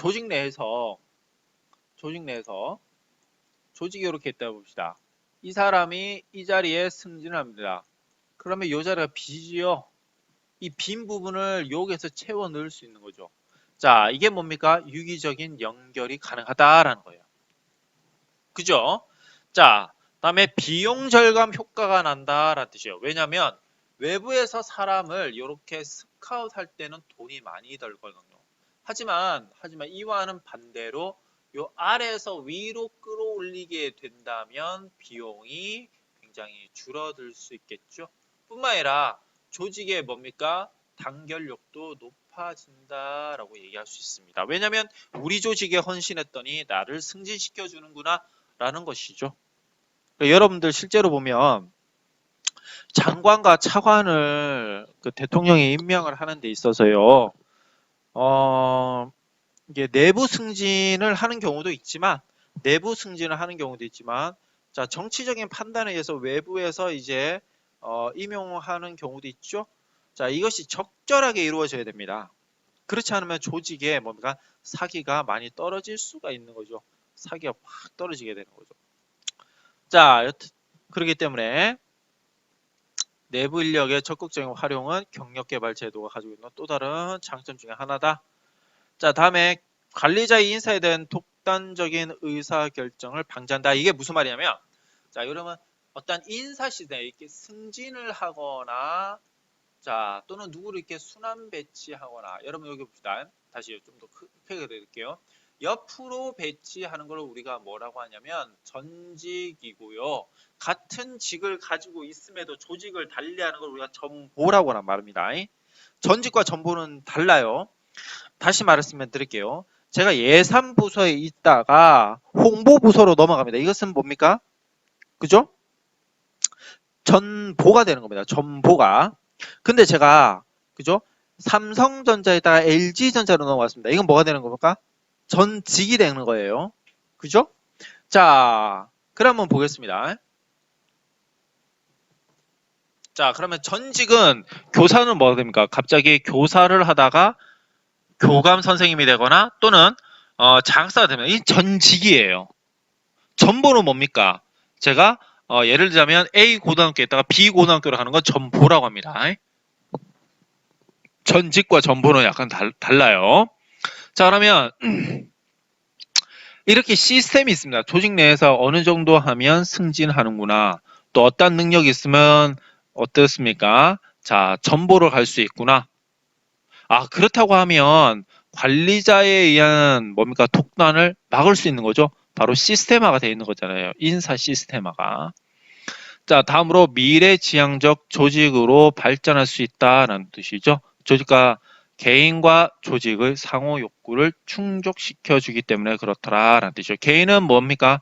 조직이 이렇게 있다 봅시다. 이 사람이 이 자리에 승진을 합니다. 그러면 이 자리가 비지요. 이 빈 부분을 여기에서 채워 넣을 수 있는 거죠. 자, 이게 뭡니까? 유기적인 연결이 가능하다라는 거예요. 그죠? 자, 다음에 비용 절감 효과가 난다라는 뜻이에요. 왜냐면 외부에서 사람을 이렇게 스카웃 할 때는 돈이 많이 들거든요. 하지만 이와는 반대로 요 아래에서 위로 끌어올리게 된다면 비용이 굉장히 줄어들 수 있겠죠. 뿐만 아니라 조직의 뭡니까? 단결력도 높아진다라고 얘기할 수 있습니다. 왜냐하면 우리 조직에 헌신했더니 나를 승진시켜 주는구나 라는 것이죠. 그러니까 여러분들 실제로 보면 장관과 차관을 그 대통령이 임명을 하는 데 있어서요. 이게 내부 승진을 하는 경우도 있지만 자, 정치적인 판단에 의해서 외부에서 이제 임용하는 경우도 있죠. 자, 이것이 적절하게 이루어져야 됩니다. 그렇지 않으면 조직에 뭔가 사기가 많이 떨어질 수가 있는 거죠. 사기가 확 떨어지게 되는 거죠. 자, 그렇기 때문에 내부 인력의 적극적인 활용은 경력개발 제도가 가지고 있는 또 다른 장점 중에 하나다. 자, 다음에 관리자의 인사에 대한 독단적인 의사결정을 방지한다. 이게 무슨 말이냐면, 자, 여러분 어떤 인사 시대에 이렇게 승진을 하거나, 자, 또는 누구를 이렇게 순환 배치하거나, 여러분 여기 봅시다. 다시 좀 더 크게 드릴게요. 옆으로 배치하는 걸 우리가 뭐라고 하냐면 전직이고요. 같은 직을 가지고 있음에도 조직을 달리하는 걸 우리가 전보라고 말합니다. 전직과 전보는 달라요. 다시 말씀을 드릴게요. 제가 예산부서에 있다가 홍보부서로 넘어갑니다. 이것은 뭡니까? 그죠? 전보가 되는 겁니다. 전보가. 근데 제가 그죠? 삼성전자에다가 LG전자로 넘어갔습니다. 이건 뭐가 되는 겁니까? 전직이 되는 거예요. 그죠? 자, 그럼 한번 보겠습니다. 자, 그러면 전직은 교사는 뭐가 됩니까? 갑자기 교사를 하다가 교감 선생님이 되거나 또는 장사가 되면 이 전직이에요. 전보는 뭡니까? 제가 예를 들자면 A 고등학교에 있다가 B 고등학교로 가는 건 전보라고 합니다. 전직과 전보는 약간 달라요. 자, 그러면 이렇게 시스템이 있습니다. 조직 내에서 어느 정도 하면 승진하는구나. 또 어떤 능력이 있으면 어떻습니까? 자, 전보로 갈 수 있구나. 그렇다고 하면 관리자에 의한 뭡니까? 독단을 막을 수 있는 거죠. 바로 시스테마가 되어 있는 거잖아요. 인사 시스테마가. 자, 다음으로 미래지향적 조직으로 발전할 수 있다는 뜻이죠. 조직과 개인과 조직의 상호 욕구를 충족시켜 주기 때문에 그렇더라라는 뜻이죠. 개인은 뭡니까?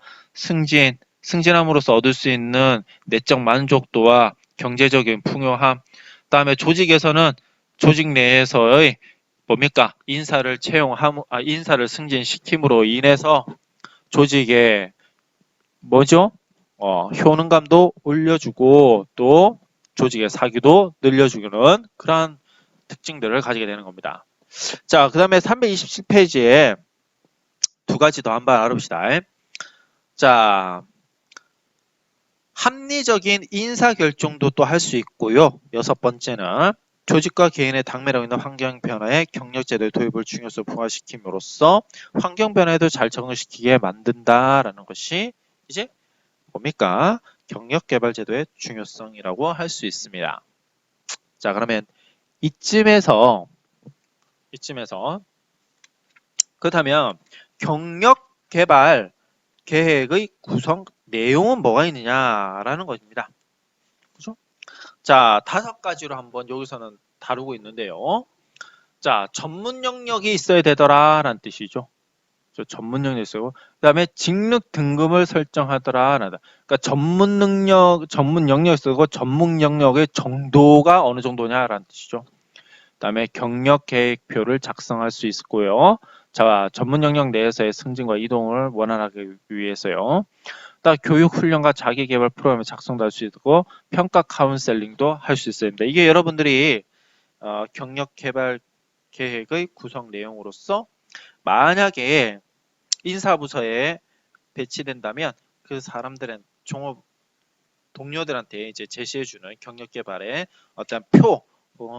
승진함으로써 얻을 수 있는 내적 만족도와 경제적인 풍요함. 그다음에 조직에서는 조직 내에서의 뭡니까? 인사를 승진시킴으로 인해서 조직의 뭐죠? 효능감도 올려주고 또 조직의 사기도 늘려주는 그러한 특징들을 가지게 되는 겁니다. 자, 그 다음에 327페이지에 두 가지 더 한번 알아봅시다. 자, 합리적인 인사결정도 또 할 수 있고요. 여섯 번째는 조직과 개인의 당면으로 있는 환경 변화에 경력제도의 도입을 중요성을 부과시킴으로써 환경 변화에도 잘 적응시키게 만든다라는 것이 이제 뭡니까? 경력개발제도의 중요성이라고 할 수 있습니다. 자, 그러면 이쯤에서 그렇다면 경력개발 계획의 구성 내용은 뭐가 있느냐라는 것입니다. 그죠? 자, 다섯 가지로 한번 여기서는 다루고 있는데요. 자, 전문 영역이 있어야 되더라라는 뜻이죠. 전문 영역이 있어요. 그다음에 직능 등급을 설정하더라. 그러니까 전문 영역이 있고 전문 영역의 정도가 어느 정도냐라는 뜻이죠. 그다음에 경력 계획표를 작성할 수 있고요. 자, 전문 영역 내에서의 승진과 이동을 원활하게 위해서요. 또 교육 훈련과 자기 개발 프로그램을 작성도 할 수 있고 평가 카운셀링도 할 수 있습니다. 이게 여러분들이 경력 개발 계획의 구성 내용으로서 만약에 인사부서에 배치된다면 그 사람들은 종업 동료들한테 이제 제시해주는 경력 개발의 어떤 표,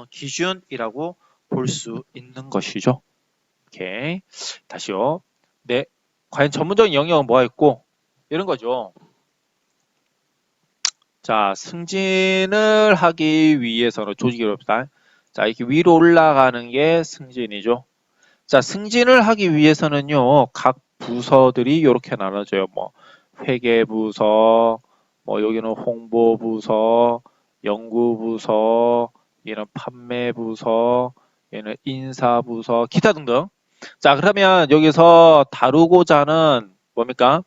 기준이라고 볼 수 있는 것이죠. 오케이. 다시요. 네. 과연 전문적인 영역은 뭐가 있고 이런 거죠. 자, 승진을 하기 위해서는 조직이 어렵다. 자, 이렇게 위로 올라가는 게 승진이죠. 자, 승진을 하기 위해서는요, 각 부서들이 이렇게 나눠져요. 뭐, 회계부서, 뭐, 여기는 홍보부서, 연구부서, 얘는 판매부서, 얘는 인사부서, 기타 등등. 자, 그러면 여기서 다루고자 하는 뭡니까?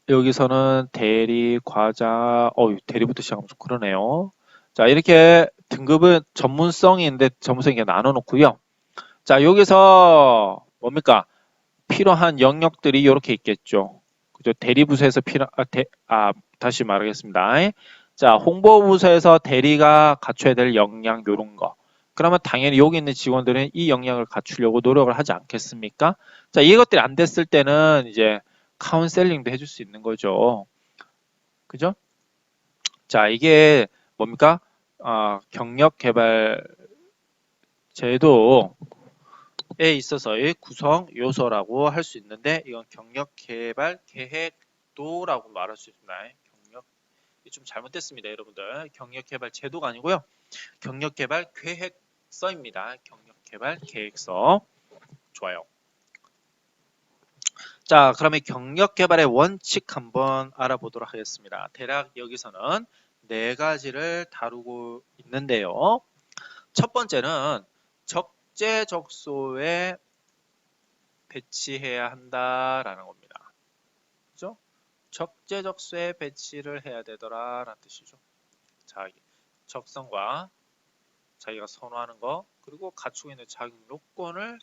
여기서는 대리, 과자, 대리부터 시작하면 좀 그러네요. 자, 이렇게 등급은 전문성인데 전문성이 나눠 놓고요. 자, 여기서 뭡니까? 필요한 영역들이 이렇게 있겠죠. 그죠? 대리부서에서 다시 말하겠습니다. 자, 홍보부서에서 대리가 갖춰야 될 역량 요런 거. 그러면 당연히 여기 있는 직원들은 이 역량을 갖추려고 노력을 하지 않겠습니까? 자, 이것들이 안 됐을 때는 이제 카운셀링도 해줄 수 있는 거죠. 그죠? 자, 이게 뭡니까? 경력 개발 제도에 있어서의 구성 요소라고 할 수 있는데 이건 경력 개발 계획도라고 말할 수 있습니다. 좀 잘못됐습니다, 여러분들. 경력 개발 제도가 아니고요. 경력 개발 계획서입니다. 경력 개발 계획서. 좋아요. 자, 그러면 경력 개발의 원칙 한번 알아보도록 하겠습니다. 대략 여기서는 네 가지를 다루고 있는데요. 첫 번째는 적재적소에 배치해야 한다라는 겁니다. 그죠? 적재적소에 배치를 해야 되더라라는 뜻이죠. 자, 적성과 자기가 선호하는 거 그리고 갖추고 있는 자격 요건을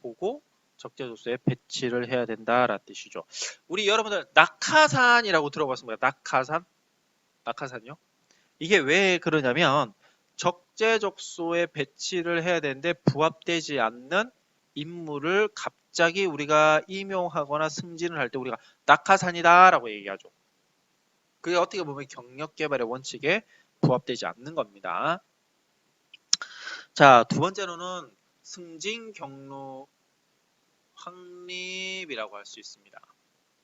보고 적재적소에 배치를 해야 된다라는 뜻이죠. 우리 여러분들 낙하산이라고 들어봤습니다. 낙하산요? 이게 왜 그러냐면 적재적소에 배치를 해야 되는데 부합되지 않는 인물을 갑자기 우리가 임용하거나 승진을 할 때 우리가 낙하산이다라고 얘기하죠. 그게 어떻게 보면 경력개발의 원칙에 부합되지 않는 겁니다. 자, 두 번째로는 승진 경로 확립이라고 할 수 있습니다.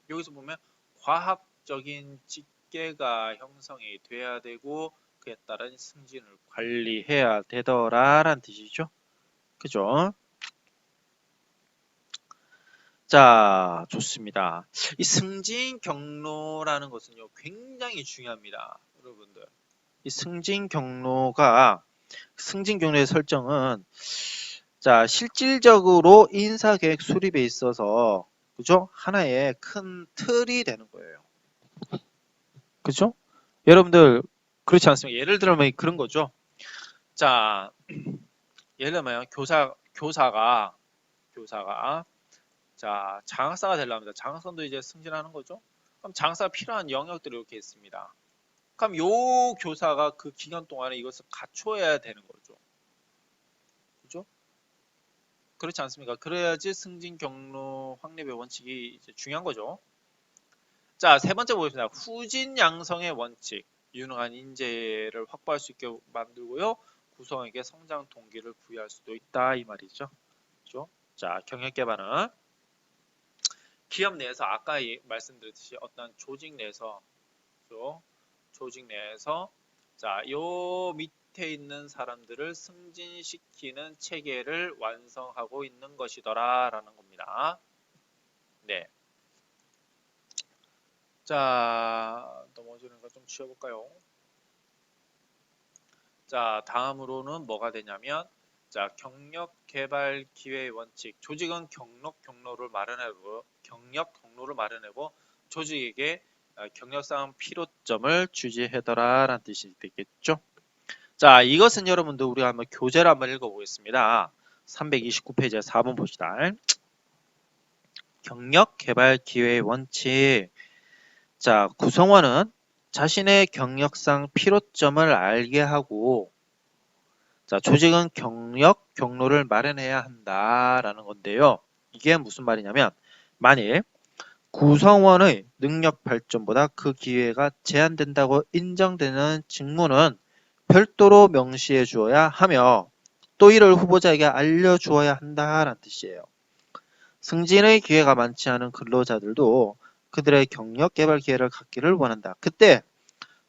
여기서 보면 과학적인 직계가 형성이 돼야 되고 그에 따른 승진을 관리해야 되더라라는 뜻이죠. 그죠? 자, 좋습니다. 이 승진 경로라는 것은요, 굉장히 중요합니다. 여러분들. 이 승진 경로의 설정은, 자, 실질적으로 인사계획 수립에 있어서, 그죠? 하나의 큰 틀이 되는 거예요. 그죠? 여러분들, 그렇지 않습니까? 예를 들면 그런 거죠. 자, 예를 들면 교사가, 자, 장학사가 되려면 장학선도 이제 승진하는 거죠. 그럼 장사가 필요한 영역들이 이렇게 있습니다. 그럼 요 교사가 그 기간 동안에 이것을 갖춰야 되는 거죠. 그죠? 그렇지 않습니까? 그래야지 승진 경로 확립의 원칙이 이제 중요한 거죠. 자, 세 번째 보겠습니다. 후진 양성의 원칙. 유능한 인재를 확보할 수 있게 만들고요. 구성에게 성장 동기를 부여할 수도 있다 이 말이죠. 그죠? 자, 경력 개발은 기업 내에서 아까 말씀드렸듯이 어떤 조직 내에서 자, 요 밑에 있는 사람들을 승진시키는 체계를 완성하고 있는 것이더라 라는 겁니다. 네. 자, 넘어지는 거 좀 지워볼까요? 자, 다음으로는 뭐가 되냐면, 자, 경력 개발 기회 원칙. 조직은 경력 경로를 마련하고 조직에게 경력상 필요점을 주지해더라 라는 뜻이 되겠죠. 자, 이것은 여러분들 우리가 한번 교재를 한번 읽어보겠습니다. 329페이지 4번 봅시다. 경력 개발 기회 원칙. 자, 구성원은 자신의 경력상 필요점을 알게 하고, 자, 조직은 경력 경로를 마련해야 한다라는 건데요. 이게 무슨 말이냐면, 만일 구성원의 능력 발전보다 그 기회가 제한된다고 인정되는 직무는 별도로 명시해 주어야 하며, 또 이를 후보자에게 알려주어야 한다라는 뜻이에요. 승진의 기회가 많지 않은 근로자들도 그들의 경력 개발 기회를 갖기를 원한다. 그때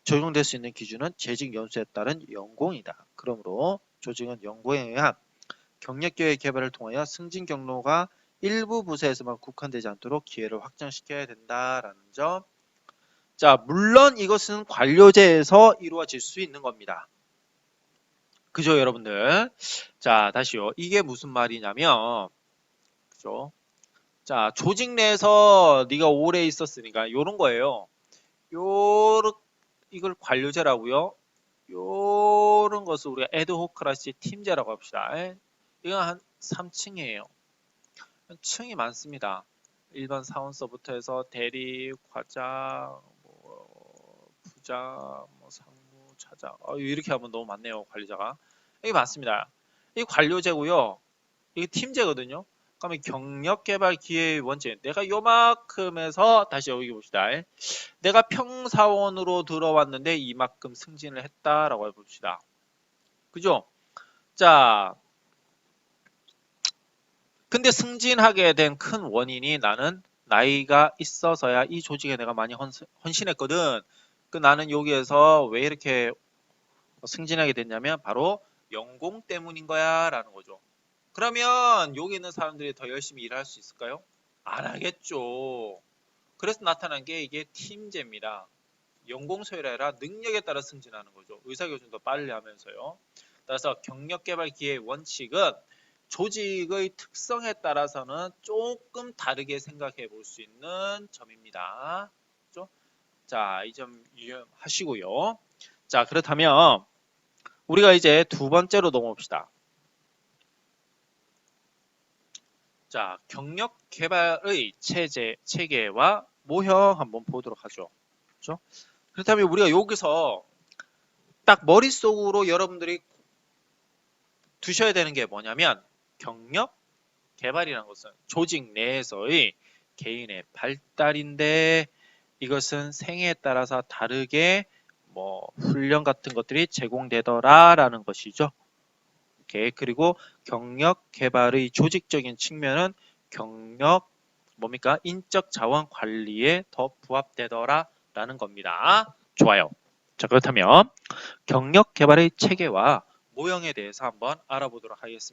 적용될 수 있는 기준은 재직 연수에 따른 연공이다. 그러므로 조직은 연공에 의한 경력 기회 개발을 통하여 승진 경로가 일부 부서에서만 국한되지 않도록 기회를 확장시켜야 된다라는 점. 자, 물론 이것은 관료제에서 이루어질 수 있는 겁니다. 그죠, 여러분들? 자, 다시요. 이게 무슨 말이냐면, 그죠? 자, 조직 내에서 네가 오래 있었으니까 요런 거예요. 이걸 관료제라고요. 요런 것을 우리가 에드호크라시 팀제라고 합시다. 이건 한 3층이에요. 층이 많습니다. 일반 사원서부터 해서 대리, 과장, 부장, 상무, 차장. 이렇게 하면 너무 많네요, 관리자가. 이게 많습니다. 이 관료제고요. 이게 팀제거든요. 그러면 경력개발 기회의 원칙. 내가 요만큼에서 다시 여기 봅시다. 내가 평사원으로 들어왔는데 이만큼 승진을 했다라고 해봅시다. 그죠? 자, 근데 승진하게 된 큰 원인이 나는 나이가 있어서야 이 조직에 내가 많이 헌신했거든. 나는 여기에서 왜 이렇게 승진하게 됐냐면 바로 연공 때문인 거야 라는 거죠. 그러면 여기 있는 사람들이 더 열심히 일할 수 있을까요? 안 하겠죠. 그래서 나타난 게 이게 팀제입니다. 연공서열이 아니라 능력에 따라 승진하는 거죠. 의사결정도 빨리 하면서요. 따라서 경력개발 기회 원칙은 조직의 특성에 따라서는 조금 다르게 생각해 볼 수 있는 점입니다. 그렇죠? 자, 이 점 유념하시고요. 자, 그렇다면 우리가 이제 두 번째로 넘어옵시다. 자, 경력 개발의 체계와 모형 한번 보도록 하죠. 그렇죠? 그렇다면 우리가 여기서 딱 머릿속으로 여러분들이 두셔야 되는 게 뭐냐면 경력 개발이라는 것은 조직 내에서의 개인의 발달인데 이것은 생애에 따라서 다르게 훈련 같은 것들이 제공되더라라는 것이죠. 오케이. 그리고 경력 개발의 조직적인 측면은 경력 인적 자원 관리에 더 부합되더라라는 겁니다. 좋아요. 자, 그렇다면 경력 개발의 체계와 모형에 대해서 한번 알아보도록 하겠습니다.